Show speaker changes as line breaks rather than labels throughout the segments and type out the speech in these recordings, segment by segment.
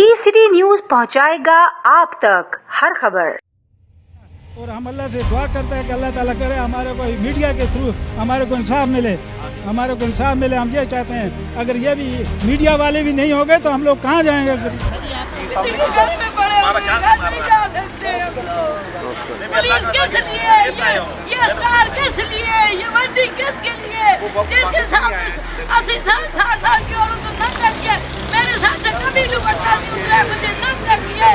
T news पहुंचाएगा आप तक हर खबर।
और हम अल्लाह से दुआ करते हैं कि अल्लाह ताला करे हमारे को मीडिया के थ्रू हमारे को इंसाफ मिले, हम ये चाहते हैं। अगर ये भी मीडिया वाले भी नहीं होंगे तो हम लोग कहाँ जाएंगे? मेरे साथ कभी दुपट्टा नहीं उतरा, मुझे नंगा किया।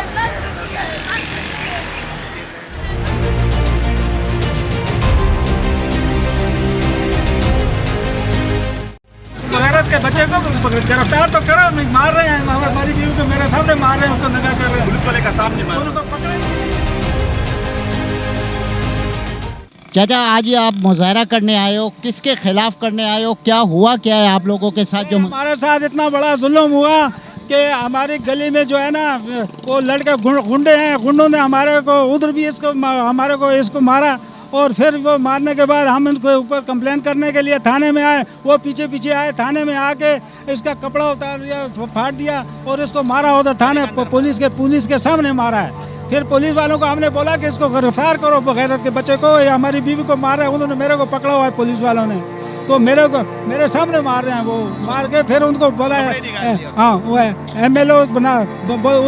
गैरत के बच्चे को गिरफ्तार तो करो, नहीं मार रहे हैं हमारी बीवी को, मेरे सामने मार रहे हैं, उसको नंगा कर रहे हैं, पुलिस वाले का सामने मार रहे हैं।
चाचा, आज ये आप मुजाहरा करने आए हो, किसके खिलाफ करने आए हो? क्या हुआ, क्या है आप लोगों के साथ? जो
हमारे साथ इतना बड़ा जुल्म हुआ कि हमारी गली में जो है ना वो लड़के गुंडे हैं, गुंडों ने हमारे को उधर भी इसको मारा। और फिर वो मारने के बाद हम इनके ऊपर कंप्लेन करने के लिए थाने में आए। वो पीछे पीछे आए, थाने में आके इसका कपड़ा उतार दिया, फाड़ दिया और इसको मारा। उधर थाने पुलिस के सामने मारा है। फिर पुलिस वालों को हमने बोला कि इसको गिरफ्तार करो, गैरत के बच्चे को, या हमारी बीवी को मार रहे हैं। उन्होंने मेरे को पकड़ा हुआ है पुलिस वालों ने, तो मेरे सामने मार रहे हैं। वो मार के फिर उनको बोला हाँ वो MLO बना,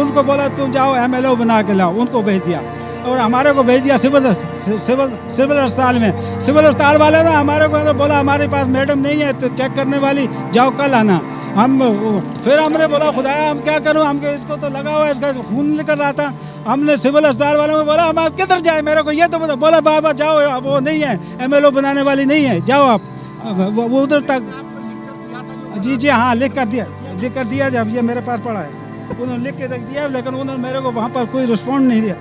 उनको बोला तुम जाओ MLO बना के लाओ, उनको भेज दिया और हमारे को भेज दिया सिविल अस्पताल में। सिविल अस्पताल वाले ने हमारे को बोला हमारे पास मैडम नहीं है तो चेक करने वाली, जाओ कल आना। फिर हमने बोला खुदाया हम क्या करूं, हमको इसको तो लगा हुआ है, इसका खून निकल रहा था। हमने सिविल अस्पताल वालों को बोला हम आप किधर जाए, मेरे को ये तो बोला बाबा जाओ, अब वो नहीं है, MLO बनाने वाली नहीं है, जाओ आप वो उधर तक। जी हाँ, लिख कर दिया जब ये मेरे पास पड़ा है, उन्होंने लिख के रख दिया, लेकिन उन्होंने मेरे को वहाँ पर कोई रिस्पॉन्ड नहीं दिया।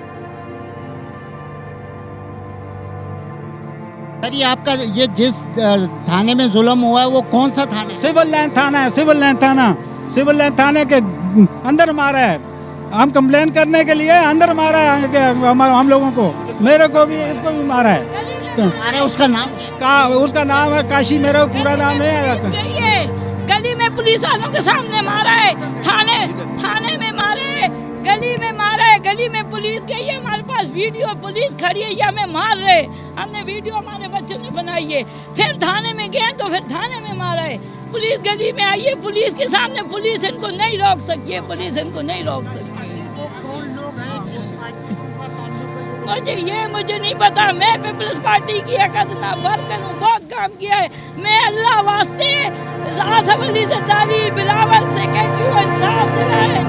सर, ये आपका ये जिस थाने में जुल्म हुआ है वो कौन सा थाना है?
सिविल लाइन थाना है। सिविल लाइन थाने के अंदर मारा है। हम कंप्लेन करने के लिए अंदर मारा है हम लोगों को, मेरे को भी, इसको भी मारा है।
अरे उसका नाम
है काशी, मेरा पूरा नाम नहीं आया।
गली में पुलिस वालों के सामने मारा है, थाने में मारा है, गली में मारा है, गली में पुलिस गई है, हमारे पास वीडियो, पुलिस खड़ी है, ये हमें मार रहे, हमने वीडियो हमारे बच्चों ने बनाई है। फिर थाने में गए तो फिर थाने में मारा है। पुलिस गली में आई है, पुलिस के सामने, पुलिस इनको नहीं रोक सकती है, मुझे नहीं पता। मैं पीपल्स पार्टी की एक अदना वर्कर हूँ, बहुत काम किया है। मैं अल्लाह वास्ते आसफ अली जरदारी बिलावल से कहती हूँ इंसाफ दिलाए।